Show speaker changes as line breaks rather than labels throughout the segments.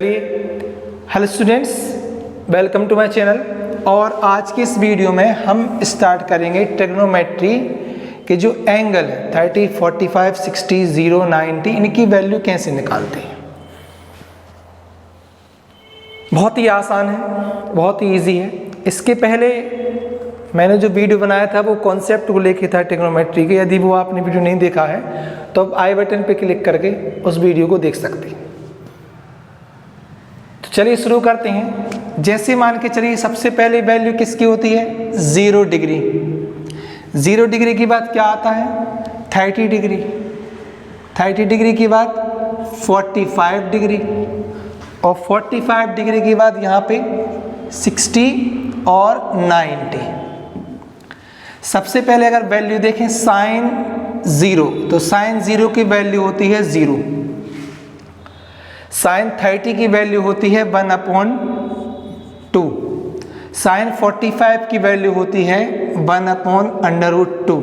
चलिए, hello students, welcome to my channel. और आज की इस वीडियो में हम स्टार्ट करेंगे ट्रिग्नोमेट्री के जो एंगल है 30, 45, 60, 0, 90, इनकी वैल्यू कैसे निकालते हैं। बहुत ही आसान है, बहुत ही इजी है। इसके पहले मैंने जो वीडियो बनाया था वो कॉन्सेप्ट को लेके था ट्रिग्नोमेट्री के। यदि वो आपने वीडियो नहीं देखा है तो आप आई बटन पे क्लिक करके उस वीडियो को देख सकते हैं। तो चलिए शुरू करते हैं। जैसे मान के चलिए सबसे पहले वैल्यू किसकी होती है, 0 डिग्री। 0 डिग्री के बाद क्या आता है, 30 डिग्री। 30 डिग्री के बाद 45 डिग्री, और 45 डिग्री के बाद यहाँ पे 60 और 90। सबसे पहले अगर वैल्यू देखें साइन 0, तो साइन 0 की वैल्यू होती है 0। साइन 30 की वैल्यू होती है 1/2। साइन 45 की वैल्यू होती है 1/√2।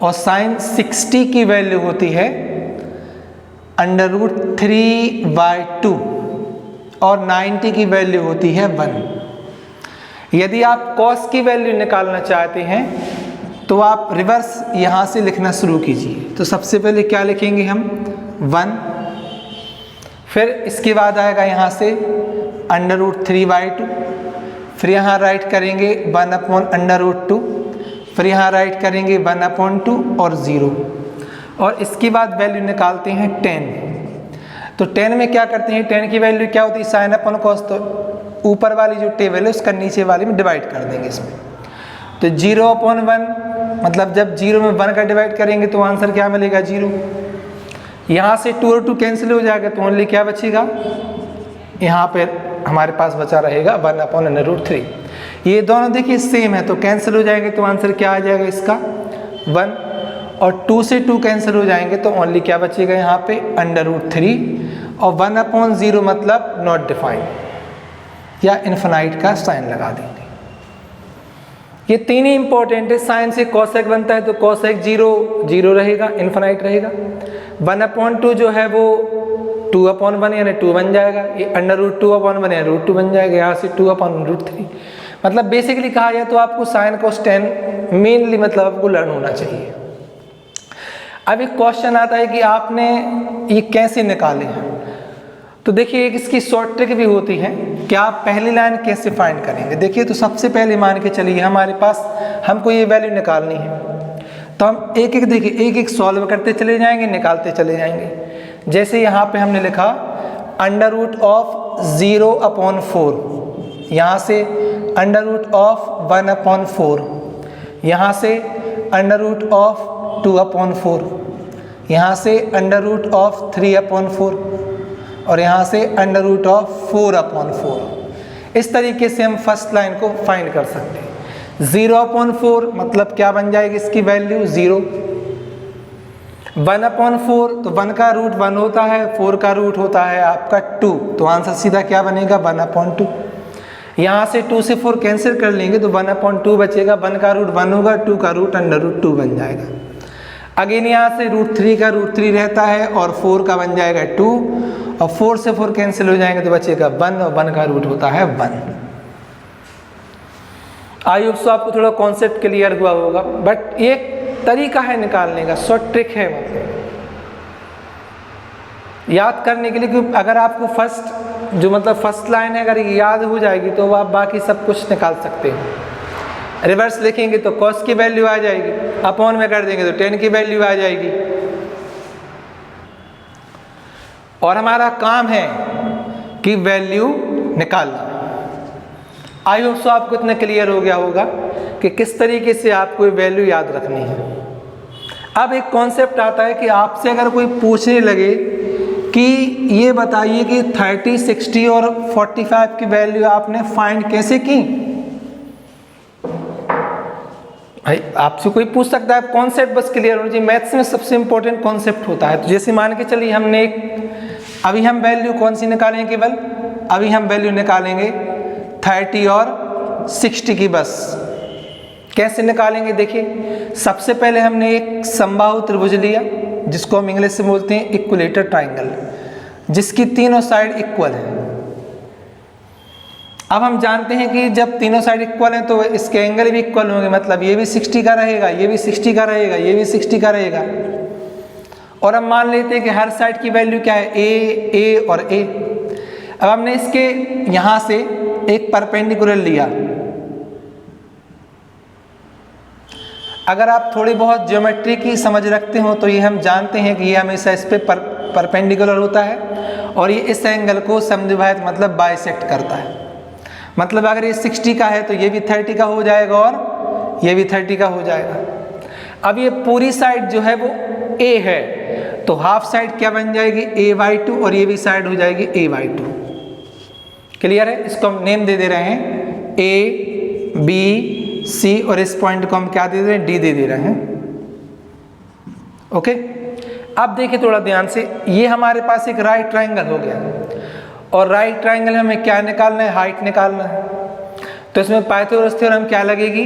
और साइन 60 की वैल्यू होती है √3/2। और 90 की वैल्यू होती है 1। यदि आप कॉस की वैल्यू निकालना चाहते हैं तो आप रिवर्स यहाँ से लिखना शुरू कीजिए। तो सबसे पहले क्या लिखेंगे हम, 1, फिर इसके बाद आएगा यहाँ से √3/2, फिर यहाँ राइट करेंगे 1/√2, फिर यहाँ राइट करेंगे 1/2 और 0। और इसके बाद वैल्यू निकालते हैं 10। तो 10 में क्या करते हैं, 10 की वैल्यू क्या होती है, साइन अपन कॉस। तो ऊपर वाली जो टेबल है उसका नीचे वाली में डिवाइड कर देंगे इसमें। तो 0/1, मतलब जब 0 में 1 का डिवाइड करेंगे तो आंसर क्या मिलेगा, 0। यहाँ से 2 और 2 कैंसिल हो जाएगा तो ओनली क्या बचेगा, यहाँ पर हमारे पास बचा रहेगा 1/√3। ये दोनों देखिए सेम है तो कैंसिल हो जाएंगे तो आंसर क्या आ जाएगा इसका, 1। और 2 से 2 कैंसिल हो जाएंगे तो ओनली क्या बचेगा यहाँ पे, √3। और 1/0 मतलब नॉट डिफाइंड, या इन्फिनाइट का साइन लगा देंगे। ये तीन ही इंपॉर्टेंट है। साइन से कॉसेक बनता है तो कॉसेक 0 रहेगा, इन्फिनाइट रहेगा। 1/2 जो है वो 2/1 यानी 2 बन जाएगा। ये √2/1 यानी √2 बन जाएगा। यहाँ से 2/√3। मतलब बेसिकली कहा जाए तो आपको साइन कोस टेन मेनली मतलब आपको लर्न होना चाहिए। अब एक क्वेश्चन आता है कि आपने ये कैसे निकाले हैं। तो देखिए एक इसकी शॉर्ट ट्रिक भी होती है कि आप पहली लाइन कैसे फाइंड करेंगे। देखिए तो सबसे पहले मान के चलिए हमारे पास हमको ये वैल्यू निकालनी है, तो हम एक एक देखिए एक एक सॉल्व करते चले जाएंगे, निकालते चले जाएंगे। जैसे यहाँ पे हमने लिखा √0/4, यहाँ से √1/4, यहाँ से √2/4, यहाँ से √3/4 और यहाँ से √4/4। इस तरीके से हम फर्स्ट लाइन को फाइंड कर सकते हैं। 0/4 मतलब क्या बन जाएगी इसकी वैल्यू, 0। 1/4 तो 1 का रूट 1 होता है, 4 का रूट होता है आपका 2, तो आंसर सीधा क्या बनेगा, 1/2। यहाँ से 2 से 4 कैंसिल कर लेंगे तो 1/2 बचेगा। 1 का रूट 1 होगा, 2 का रूट √2 बन जाएगा। अगेन यहाँ से √3 का √3 रहता है और 4 का बन जाएगा 2, और 4 से 4 कैंसिल हो जाएंगे तो बचेगा 1, और 1 का रूट होता है 1। आई होप सो आपको थोड़ा कॉन्सेप्ट क्लियर हुआ होगा। बट एक तरीका है निकालने का, शॉर्ट ट्रिक है मतलब याद करने के लिए। क्योंकि अगर आपको फर्स्ट लाइन है अगर याद हो जाएगी तो आप बाकी सब कुछ निकाल सकते हैं। रिवर्स लिखेंगे तो कॉस की वैल्यू आ जाएगी, अपॉन में कर देंगे तो 10 की वैल्यू आ जाएगी। और हमारा काम है कि वैल्यू निकालना। आई होप सो आपको इतना क्लियर हो गया होगा कि किस तरीके से आपको वैल्यू याद रखनी है। अब एक कॉन्सेप्ट आता है कि आपसे अगर कोई पूछने लगे कि ये बताइए कि 30, 60 और 45 की वैल्यू आपने फाइंड कैसे की। भाई आपसे कोई पूछ सकता है, कॉन्सेप्ट बस क्लियर होना चाहिए। मैथ्स में सबसे इंपॉर्टेंट कॉन्सेप्ट होता है। तो जैसे मान के चलिए हमने अभी हम वैल्यू कौन सी निकालेंगे, केवल अभी हम वैल्यू निकालेंगे 30 और 60 की। बस कैसे निकालेंगे, देखिए सबसे पहले हमने एक समबाहु त्रिभुज लिया जिसको हम इंग्लिश से बोलते हैं इक्विलेटर ट्राइंगल, जिसकी तीनों साइड इक्वल है। अब हम जानते हैं कि जब तीनों साइड इक्वल हैं तो इसके एंगल भी इक्वल होंगे, मतलब ये भी 60 का रहेगा, ये भी 60 का रहेगा, ये भी 60 का रहेगा। और हम मान लेते हैं कि हर साइड की वैल्यू क्या है, ए और ए। अब हमने इसके यहाँ से एक परपेंडिकुलर लिया। अगर आप थोड़ी बहुत ज्योमेट्री की समझ रखते हो तो ये हम जानते हैं कि ये हमेशा इस पे परपेंडिकुलर होता है और ये इस एंगल को समद्विभाजक मतलब बाइसेक्ट करता है। मतलब अगर ये 60 का है तो ये भी 30 का हो जाएगा और ये भी 30 का हो जाएगा। अब ये पूरी साइड जो है वो a है तो हाफ साइड क्या बन जाएगी, a/2 और ये भी साइड हो जाएगी a/2। क्लियर है? इसको हम नेम दे दे रहे हैं a, b, c और इस पॉइंट को हम क्या दे दे रहे हैं, d दे दे रहे हैं। ओके, अब देखिए थोड़ा ध्यान से, ये हमारे पास एक राइट ट्रायंगल हो गया और राइट ट्रायंगल में हमें क्या निकालना है, हाइट निकालना है। तो इसमें पाइथागोरस थ्योरम क्या लगेगी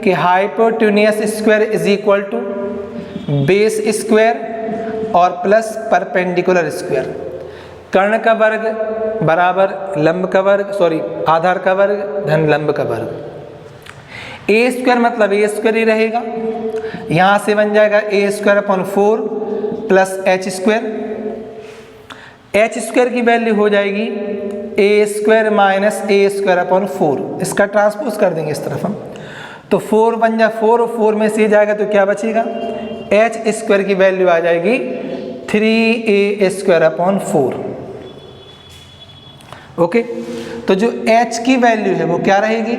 कि hypotenuse square is equal to base square और प्लस परपेंडिकुलर स्क्वायर। कर्ण का वर्ग बराबर लंब का वर्ग, सॉरी आधार का वर्ग धन लंब का वर्ग। ए स्क्वायर मतलब ए स्क्वायर ही रहेगा, यहाँ से बन जाएगा A square upon 4 plus H square. H square की वैल्यू हो जाएगी A square minus A square upon 4। इसका ट्रांसपोज कर देंगे इस तरफ हम, तो 4 बन जा 4 और 4 में से जाएगा तो क्या बचेगा, एच स्क्वायर की वैल्यू आ जाएगी 3a स्क्वायर अपॉन 4। ओके, तो जो h की वैल्यू है वो क्या रहेगी,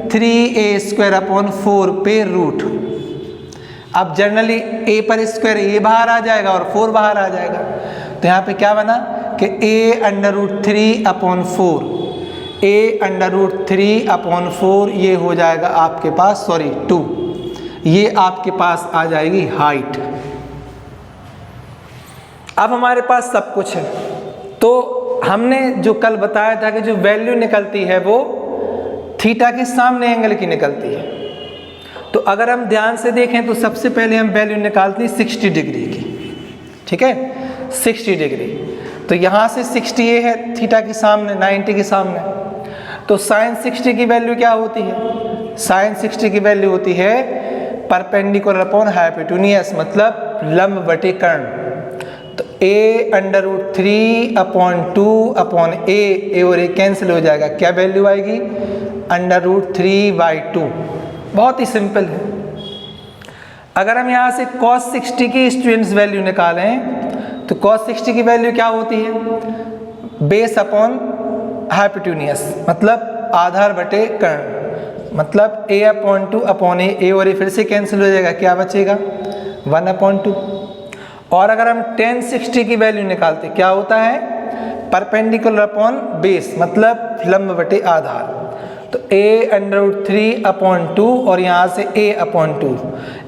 3a स्क्वायर अपॉन 4 पे रूट। अब जनरली a पर स्क्वायर a बाहर आ जाएगा और 4 बाहर आ जाएगा, तो यहाँ पे क्या बना कि a√3 अपॉन 4, a√3 अपॉन 4 ये हो जाएगा आपके पास, सॉरी 2, ये आपके पास आ जाएगी हाइट। अब हमारे पास सब कुछ है, तो हमने जो कल बताया था कि जो वैल्यू निकलती है वो थीटा के सामने एंगल की निकलती है। तो अगर हम ध्यान से देखें तो सबसे पहले हम वैल्यू निकालते हैं 60 डिग्री की, ठीक है, 60 डिग्री। तो यहाँ से 60 ये है थीटा के सामने, 90 के सामने, तो साइन 60 की वैल्यू क्या होती है, साइन 60 की वैल्यू होती है परपेंडिकुलर अपॉन हाइपोटेन्यूस मतलब लंब बटे कर्ण। तो a√3 अपॉन 2 अपॉन a और a कैंसिल हो जाएगा, क्या वैल्यू आएगी, √3/2। बहुत ही सिंपल है। अगर हम यहाँ से cos 60 की स्टूडेंट्स वैल्यू निकालें तो cos 60 की वैल्यू क्या होती है, बेस अपॉन हाइपोटेन्यूस मतलब आधार बटे कर्ण, मतलब a/2 अपॉन a और a फिर से कैंसिल हो जाएगा, क्या बचेगा 1/2। और अगर हम tan 60 की वैल्यु निकालते क्या होता है, परपेंडिकुलर अपॉन बेस मतलब लंब बटे आधार, तो a√3 अपॉन 2 और यहाँ से a/2,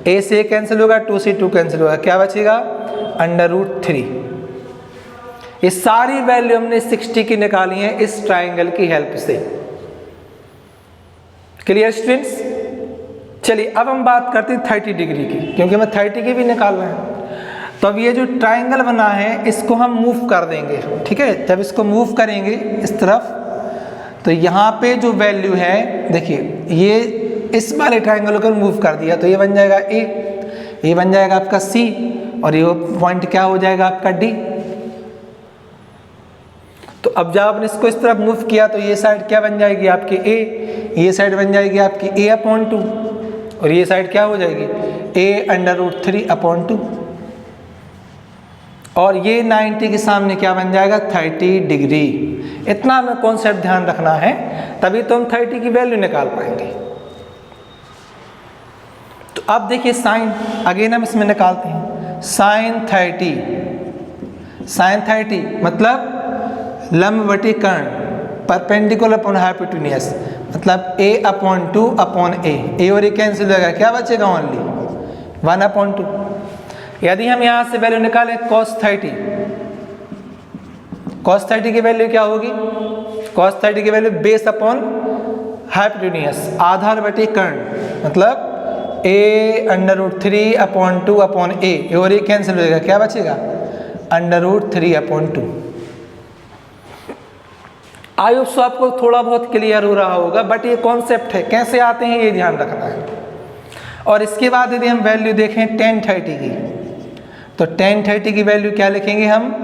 a से कैंसिल होगा, 2 से 2 कैंसिल होगा, क्या बचेगा √3। ये सारी वैल्यू हमने 60 की निकाली है इस ट्राइंगल की हेल्प से। Clear students? चलिए अब हम बात करते हैं 30 डिग्री की, क्योंकि हमें 30 की भी निकालना है। तो अब ये जो ट्राइंगल बना है इसको हम मूव कर देंगे, ठीक है। जब इसको मूव करेंगे इस तरफ तो यहाँ पे जो वैल्यू है देखिए, ये इस वाले ट्राइंगल को मूव कर दिया तो ये बन जाएगा a, ये बन जाएगा आपका c और ये पॉइंट क्या हो जाएगा आपका d। तो अब जब आपने इसको इस तरफ मूव किया तो ये साइड क्या बन जाएगी आपकी a, ये साइड बन जाएगी आपकी a/2 और ये साइड क्या हो जाएगी a√3/2 और ये 90 के सामने क्या बन जाएगा 30 डिग्री। इतना हमें कॉन्सेप्ट ध्यान रखना है, तभी तो हम 30 की वैल्यू निकाल पाएंगे। तो अब देखिए साइन, अगेन हम इसमें निकालते हैं साइन 30 मतलब लंब बटे कर्ण परपेंडिकुलर अपॉन हाइपोटेन्यूस मतलब a/2 अपॉन a और a कैंसिल हो जाएगा, क्या बचेगा ओनली 1/2। यदि हम यहाँ से वैल्यू निकालें cos 30 की वैल्यू क्या होगी, cos 30 की वैल्यू बेस अपॉन हाइपोटेन्यूस आधार बटे कर्ण मतलब a√3/2 अपॉन a और a कैंसिल हो जाएगा, क्या बचेगा √3/2। आई होप सो आपको थोड़ा बहुत क्लियर हो रहा होगा, बट ये कॉन्सेप्ट है, कैसे आते हैं ये ध्यान रखना है। और इसके बाद यदि हम वैल्यू देखें tan 30 की, तो tan 30 की वैल्यू क्या लिखेंगे हम,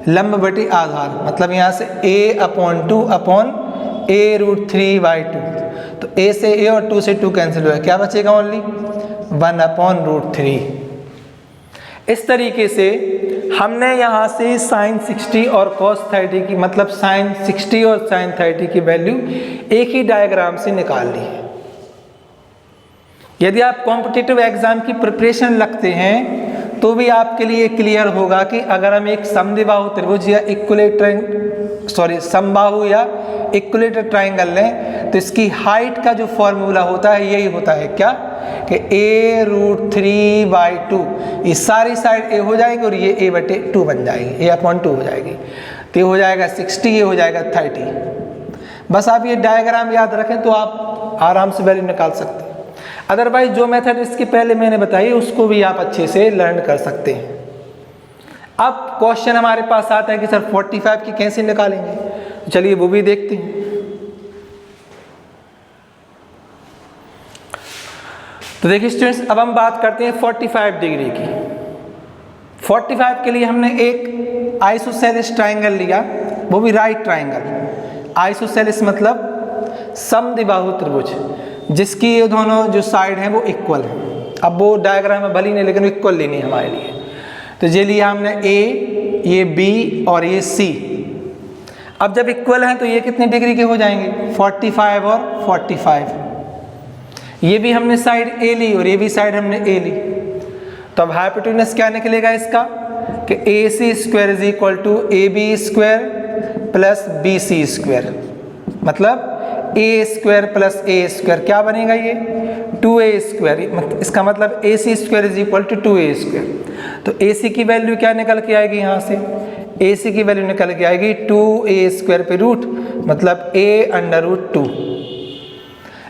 लंब बटे आधार, मतलब यहाँ से a/2 अपॉन a√3/2, तो a से a और 2 से 2 कैंसिल हुआ, क्या बचेगा ओनली 1/√3। इस तरीके से हमने यहाँ से sin 60 और cos 30 की, मतलब sin 60 और sin 30 की वैल्यू एक ही डायग्राम से निकाल ली है। यदि आप कॉम्पिटिटिव एग्जाम की प्रिपरेशन लगते हैं तो भी आपके लिए क्लियर होगा कि अगर हम एक समद्विबाहु त्रिभुज या समबाहु या इक्विलेटरल ट्राइंगल लें तो इसकी हाइट का जो फॉर्मूला होता है यही होता है, क्या कि a√3/2, ये सारी साइड a हो जाएगी और ये a/2 बन जाएगी, a/2 हो जाएगी, तो ये हो जाएगा 60, ये हो जाएगा 30। बस आप ये डायग्राम याद रखें तो आप आराम से वैल्यू निकाल सकते हैं। अदरवाइज जो मेथड इसके पहले मैंने बताई उसको भी आप अच्छे से लर्न कर सकते हैं। अब क्वेश्चन हमारे पास आता है कि सर 45 की कैसे निकालेंगे, तो चलिए वो भी देखते हैं। तो देखिए स्टूडेंट्स, अब हम बात करते हैं 45 डिग्री की। 45 के लिए हमने एक आइसोसेलेस ट्राइंगल लिया, वो भी राइट ट्राइंगल। आइसोसेलेस मतलब समद्विबाहु त्रिभुज जिसकी ये दोनों जो साइड हैं वो इक्वल हैं। अब वो डायग्राम में भली नहीं, लेकिन इक्वल लेनी है हमारे लिए। तो ये लिया हमने A, ये B और ये C। अब जब इक्वल हैं तो ये कितने डिग्री के हो जाएंगे, 45 और 45। ये भी हमने साइड A ली और ये भी साइड हमने A ली, तो अब हाइपोटेन्यूज क्या निकलेगा इसका कि AC² = AB² प्लस BC², मतलब a² प्लस a², क्या बनेगा ये 2a², इसका मतलब AC² = 2a²। तो AC की वैल्यू क्या निकल के आएगी, यहाँ से AC की वैल्यू निकल के आएगी 2a² पे रूट, मतलब a√2।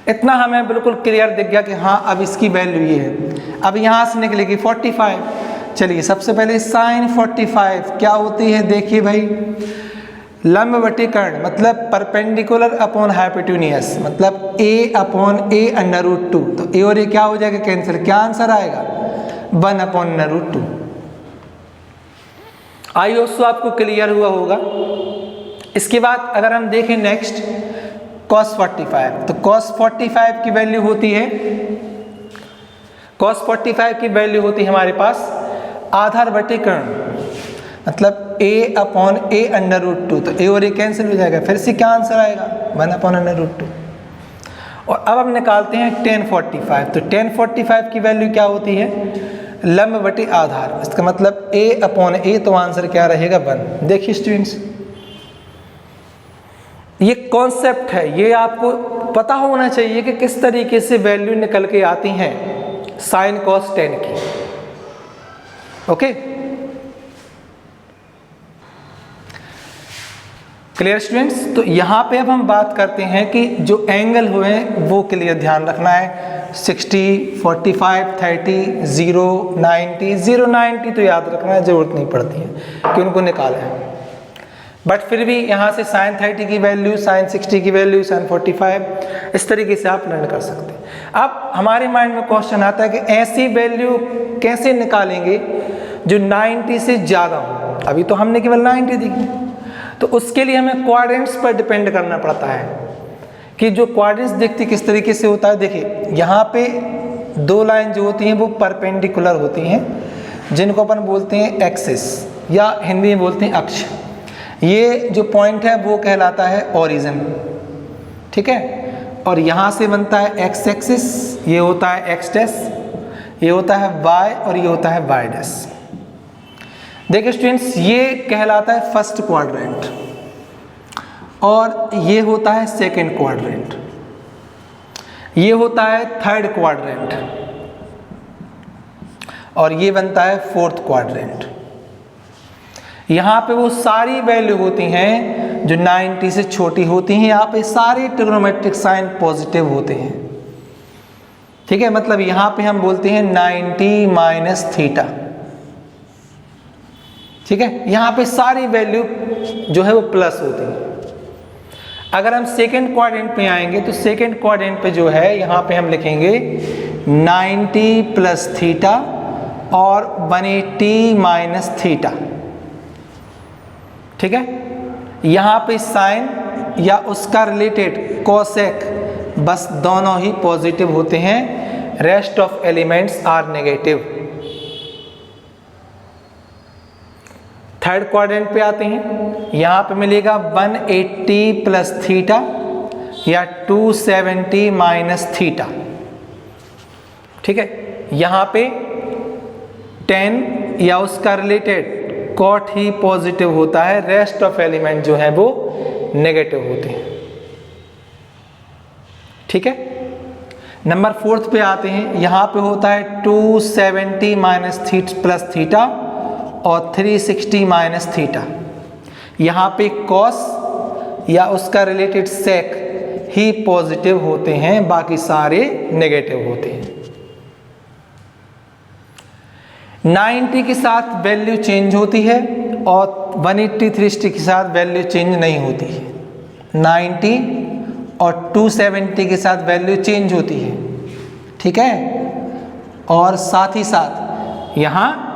इतना हमें बिल्कुल क्लियर दिख गया कि हाँ अब इसकी वैल्यू ये है। अब यहाँ से निकलेगी 45। चलिए सबसे पहले sin 45 क्या होती है, देखिए भाई, लंब बटे कर्ण, मतलब परपेंडिकुलर अपॉन हाइपोटेन्यूज, मतलब a/a√2, तो a और a क्या हो जाएगा कैंसिल, क्या आंसर आएगा 1/√2। आई होप सो आपको क्लियर हुआ होगा। इसके बाद अगर हम देखें नेक्स्ट cos 45, तो cos 45 की वैल्यू होती है, cos 45 की वैल्यू होती है हमारे पास आधार बटे कर्ण, मतलब a/a√2, तो a और a कैंसिल हो जाएगा, फिर से क्या आंसर आएगा 1/√2। और अब हम निकालते हैं tan 45, तो tan 45 की वैल्यू क्या होती है, लंब बटे आधार, इसका मतलब a/a, तो आंसर क्या रहेगा 1। देखिए स्टूडेंट्स, ये कॉन्सेप्ट है, ये आपको पता होना चाहिए कि किस तरीके से वैल्यू निकल के आती हैं sin cos tan की। Okay, clear students. तो यहाँ पे अब हम बात करते हैं कि जो एंगल हुए वो क्लियर ध्यान रखना है, 60, 45, 30, 0, 90। 0, 90 तो याद रखना है, जरूरत नहीं पड़ती है कि उनको निकालें, बट फिर भी यहाँ से sin 30 की वैल्यू, sin 60 की वैल्यू, sin 45, इस तरीके से आप लर्न कर सकते हैं। अब हमारे माइंड में क्वेश्चन आता है कि ऐसी वैल्यू कैसे निकालेंगे जो 90 से ज़्यादा हो। अभी तो हमने केवल 90 देखी, तो उसके लिए हमें क्वाड्रेंट्स पर डिपेंड करना पड़ता है कि जो क्वाड्रेंट्स देखती किस तरीके से होता है। देखिए यहाँ पे दो लाइन जो होती हैं वो परपेंडिकुलर होती हैं, जिनको अपन बोलते हैं एक्सिस, या हिंदी में बोलते हैं अक्ष। ये जो पॉइंट है वो कहलाता है ओरिजिन, ठीक है। और यहाँ से बनता है एक्स एक्सिस, ये होता है एक्स डैश, ये होता है वाई और ये होता है वाई डैश। देखिए स्टूडेंट्स, ये कहलाता है फर्स्ट क्वाड्रेंट और ये होता है सेकंड क्वाड्रेंट, ये होता है थर्ड क्वाड्रेंट और ये बनता है फोर्थ क्वाड्रेंट। यहाँ पे वो सारी वैल्यू होती हैं जो 90 से छोटी होती हैं। यहाँ पे सारे ट्रिग्नोमेट्रिक साइन पॉजिटिव होते हैं, ठीक है। मतलब यहाँ पे हम बोलते हैं 90 माइनस थीटा, ठीक है। यहाँ पे सारी वैल्यू जो है वो प्लस होती है। अगर हम सेकेंड क्वाड्रेंट पे आएंगे तो सेकेंड क्वाड्रेंट पे जो है यहाँ पे हम लिखेंगे 90 प्लस थीटा और 180 माइनस थीटा। ठीक है, यहाँ पे साइन या उसका रिलेटेड कोसेक बस दोनों ही पॉजिटिव होते हैं, rest of elements are negative. Third quadrant पे आते हैं, यहाँ पे मिलेगा 180 प्लस थीटा या 270 माइनस थीटा। ठीक है, यहाँ पे 10 या उसका रिलेटेड कॉट ही पॉजिटिव होता है, रेस्ट ऑफ एलिमेंट जो है वो नेगेटिव होते हैं। ठीक है, नंबर 4 पे आते हैं, यहाँ पे होता है 270 माइनस प्लस थीटा और 360 माइनस थीटा। यहाँ पे कॉस या उसका रिलेटेड सेक ही पॉजिटिव होते हैं, बाकी सारे नेगेटिव होते हैं। 90 के साथ वैल्यू चेंज होती है और 180 360 के साथ वैल्यू चेंज नहीं होती है। 90 और 270 के साथ वैल्यू चेंज होती है। ठीक है, और साथ ही साथ यहाँ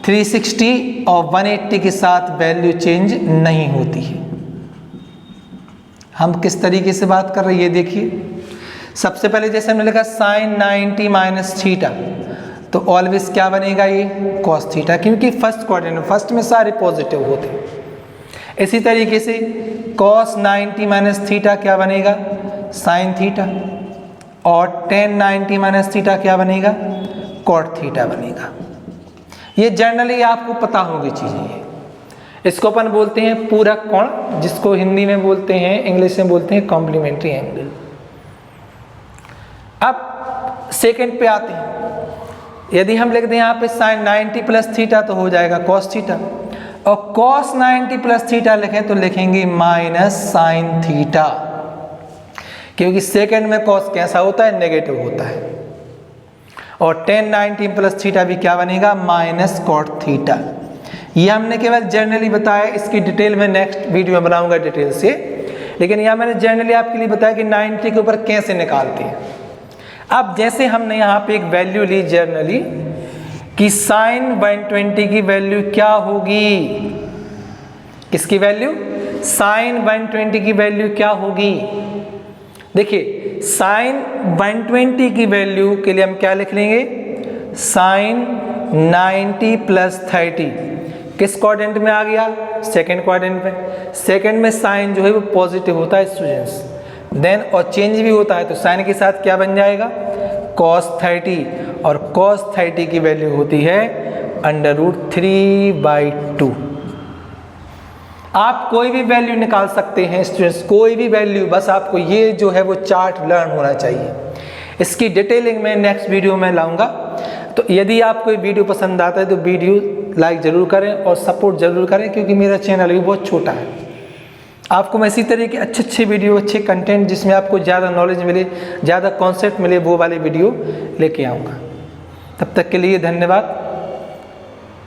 360 और 180 के साथ वैल्यू चेंज नहीं होती है। हम किस तरीके से बात कर रहे हैं ये देखिए। सबसे पहले जैसे हमने लिखा साइन 90 माइनस थीटा, तो ऑलवेज क्या बनेगा ये कॉस थीटा, क्योंकि फर्स्ट क्वाड्रेंट फर्स्ट में सारे पॉजिटिव होते हैं। इसी तरीके से कॉस 90 माइनस थीटा क्या बनेगा साइन थीटा, और टेन 90 माइनस थीटा क्या बनेगा कॉट थीटा बनेगा। ये जनरली आपको पता होगी चीज़ें ये। इसको अपन बोलते हैं पूरक कोण, जिसको हिंदी में बोलते हैं, इंग्लिश में बोलते हैं कॉम्प्लीमेंट्री एंगल। अब सेकंड पे आते हैं, यदि हम लिख दें यहाँ पे साइन 90 प्लस थीटा तो हो जाएगा कॉस थीटा, और कॉस 90 प्लस थीटा लिखें तो लिखेंगे माइनस साइन थीटा, क्योंकि सेकंड में कॉस कैसा होता है नेगेटिव होता है। और टेन 90 प्लस थीटा भी क्या बनेगा माइनस कॉट थीटा। ये हमने केवल जनरली बताया, इसकी डिटेल में नेक्स्ट वीडियो में बनाऊंगा डिटेल से, लेकिन यहाँ मैंने जनरली आपके लिए बताया कि 90 के ऊपर कैसे निकालते हैं। अब जैसे हमने यहाँ पे एक वैल्यू ली जनरली कि साइन 120 की वैल्यू क्या होगी, किसकी वैल्यू साइन 120 की वैल्यू क्या होगी। देखिए साइन 120 की वैल्यू के लिए हम क्या लिख लेंगे साइन 90 प्लस 30, किस क्वाड्रेंट में आ गया सेकंड क्वाड्रेंट में। सेकंड में साइन जो है वो पॉजिटिव होता है स्टूडेंट्स, देन और चेंज भी होता है, तो साइन के साथ क्या बन जाएगा cos 30, और cos 30 की वैल्यू होती है √3/2। आप कोई भी वैल्यू निकाल सकते हैं स्टूडेंट्स, कोई भी वैल्यू, बस आपको ये जो है वो चार्ट लर्न होना चाहिए। इसकी डिटेलिंग मैं नेक्स्ट वीडियो में लाऊंगा। तो यदि आपको ये वीडियो पसंद आता है तो वीडियो लाइक ज़रूर करें और सपोर्ट ज़रूर करें, क्योंकि मेरा चैनल भी बहुत छोटा है। आपको मैं इसी तरह के अच्छे वीडियो, अच्छे कंटेंट जिसमें आपको ज़्यादा नॉलेज मिले, ज़्यादा कॉन्सेप्ट मिले, वो वाले वीडियो लेके आऊँगा। तब तक के लिए धन्यवाद,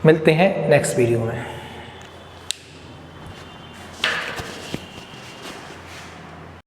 मिलते हैं नेक्स्ट वीडियो में।